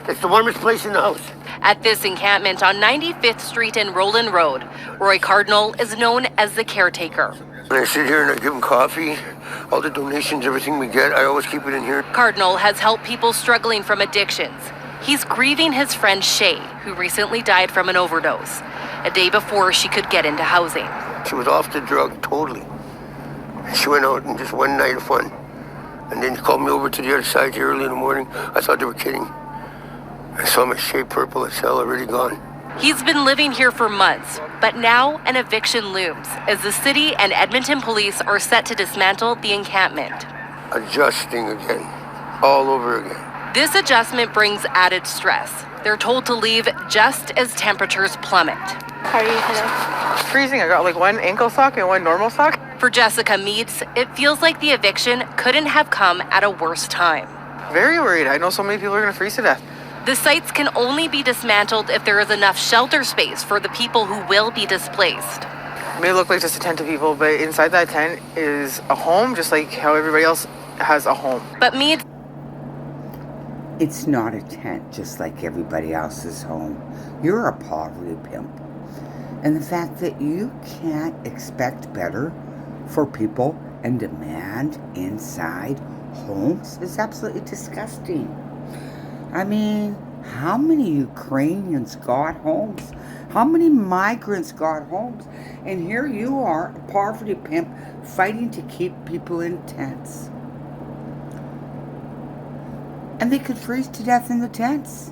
It's the warmest place in the house. At this encampment on 95th Street and Roland Road, Roy Cardinal is known as the caretaker. When I sit here and I give them coffee, all the donations, everything we get, I always keep it in here. Cardinal has helped people struggling from addictions. He's grieving his friend Shay, who recently died from an overdose, a day before she could get into housing. She was off the drug totally. She went out and just one night of fun. And then she called me over to the other side here early in the morning. I thought they were kidding. I saw my Shay purple as hell already gone. He's been living here for months, but now an eviction looms as the city and Edmonton police are set to dismantle the encampment. Adjusting again, all over again. This adjustment brings added stress. They're told to leave just as temperatures plummet. How are you today? Freezing. I got like one ankle sock and one normal sock. For Jessica Meads, it feels like the eviction couldn't have come at a worse time. Very worried. I know so many people are going to freeze to death. The sites can only be dismantled if there is enough shelter space for the people who will be displaced. It may look like just a tent of people, but inside that tent is a home, just like how everybody else has a home. But Meads... It's not a tent just like everybody else's home. You're a poverty pimp. And the fact that you can't expect better for people and demand inside homes is absolutely disgusting. I mean, how many Ukrainians got homes? How many migrants got homes? And here you are, a poverty pimp, fighting to keep people in tents. And they could freeze to death in the tents.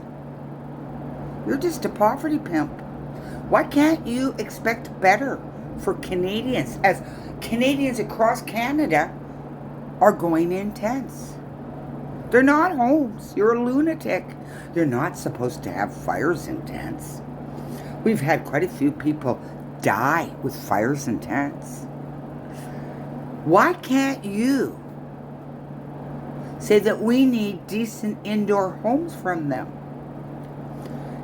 You're just a poverty pimp. Why can't you expect better for Canadians, as Canadians across Canada are going in tents? They're not homes. You're a lunatic. You're not supposed to have fires in tents. We've had quite a few people die with fires in tents. Why can't you say that we need decent indoor homes from them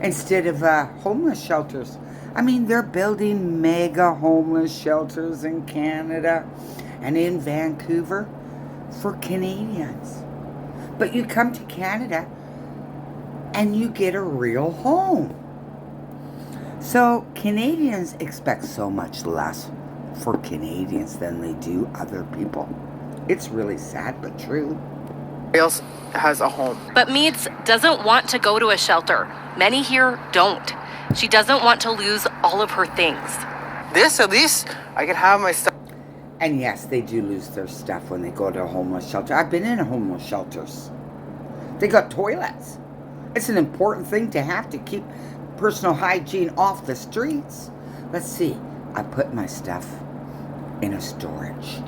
instead of homeless shelters? I mean, they're building mega homeless shelters in Canada and in Vancouver for Canadians. But you come to Canada and you get a real home. So Canadians expect so much less for Canadians than they do other people. It's really sad but true. Everybody else has a home. But Meads doesn't want to go to a shelter. Many here don't. She doesn't want to lose all of her things. This, at least, I can have my stuff. And yes, they do lose their stuff when they go to a homeless shelter. I've been in homeless shelters. They got toilets. It's an important thing to have to keep personal hygiene off the streets. Let's see. I put my stuff in a storage.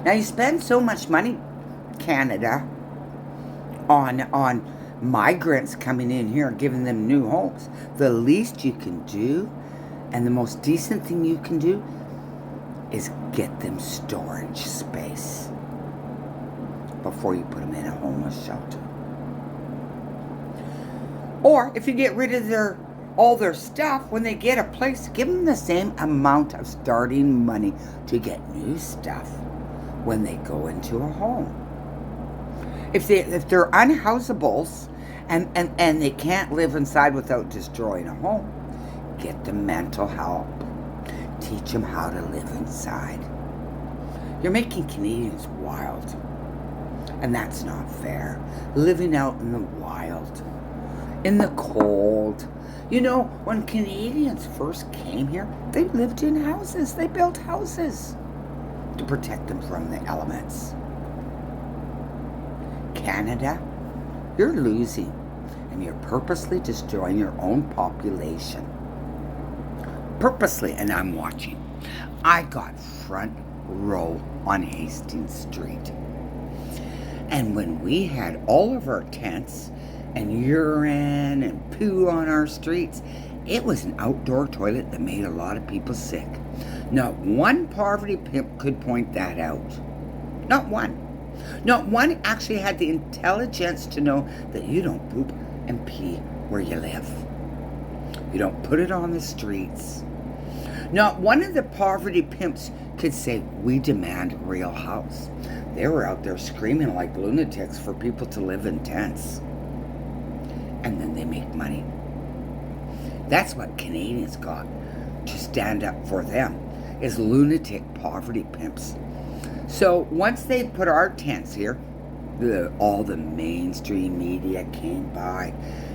Now you spend so much money, Canada, on migrants coming in here and giving them new homes. The least you can do, and the most decent thing you can do, is get them storage space before you put them in a homeless shelter. Or if you get rid of all their stuff, when they get a place, give them the same amount of starting money to get new stuff when they go into a home. If they're unhousables and they can't live inside without destroying a home, get them mental help. Teach them how to live inside. You're making Canadians wild. And that's not fair. Living out in the wild, in the cold. You know, when Canadians first came here, they lived in houses. They built houses to protect them from the elements. Canada, you're losing, and you're purposely destroying your own population. Purposely, and I'm watching. I got front row on Hastings Street. And when we had all of our tents and urine and poo on our streets, it was an outdoor toilet that made a lot of people sick. Not one poverty pimp could point that out. Not one. Not one actually had the intelligence to know that you don't poop and pee where you live. You don't put it on the streets. Not one of the poverty pimps could say, we demand a real house. They were out there screaming like lunatics for people to live in tents. and then they make money. That's what Canadians got to stand up for them, is lunatic poverty pimps. So once they put our tents here, all the mainstream media came by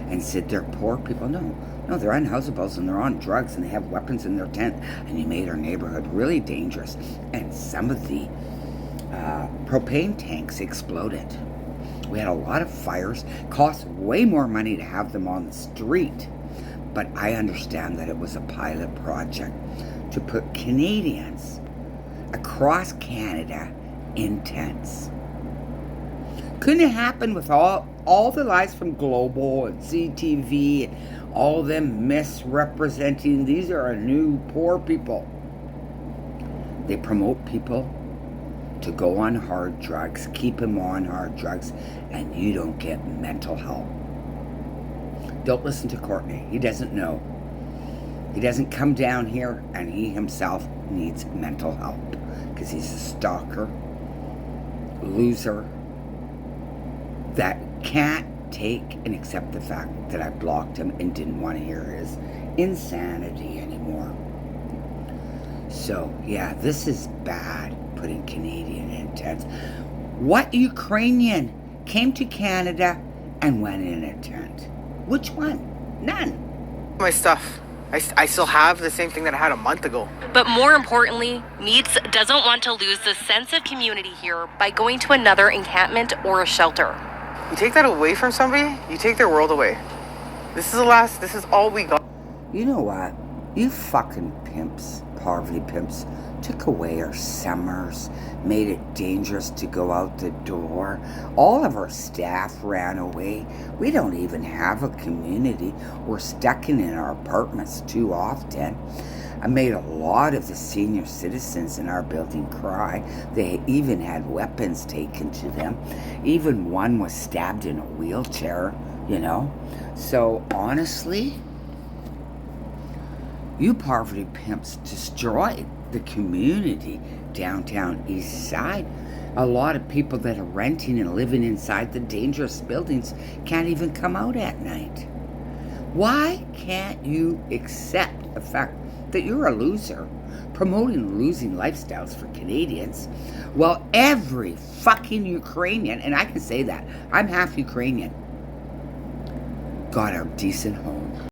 and said they're poor people. No, they're unhousables and they're on drugs and they have weapons in their tent, and you made our neighborhood really dangerous. And some of the propane tanks exploded. We had a lot of fires. Cost way more money to have them on the street. But I understand that it was a pilot project to put Canadians across Canada in tents. Couldn't have happened with all the lies from Global and CTV and all them misrepresenting. These are a new poor people. They promote people to go on hard drugs, keep them on hard drugs, and you don't get mental help. Don't listen to Courtney. He doesn't know. He doesn't come down here, and he himself needs mental help because he's a stalker, loser, that can't take and accept the fact that I blocked him and didn't want to hear his insanity anymore. So, yeah, this is bad, putting Canadian in tents. What Ukrainian came to Canada and went in a tent? Which one? None. My stuff. I still have the same thing that I had a month ago. But more importantly, Meads doesn't want to lose the sense of community here by going to another encampment or a shelter. You take that away from somebody, you take their world away. This is all we got. You know what? You fucking pimps, poverty pimps, took away our summers, made it dangerous to go out the door. All of our staff ran away. We don't even have a community. We're stuck in our apartments too often. I made a lot of the senior citizens in our building cry. They even had weapons taken to them. Even one was stabbed in a wheelchair, you know. So honestly, you poverty pimps destroyed the community downtown East Side. A lot of people that are renting and living inside the dangerous buildings can't even come out at night. Why can't you accept the fact that you're a loser, promoting losing lifestyles for Canadians? Well, every fucking Ukrainian, and I can say that, I'm half Ukrainian, got a decent home.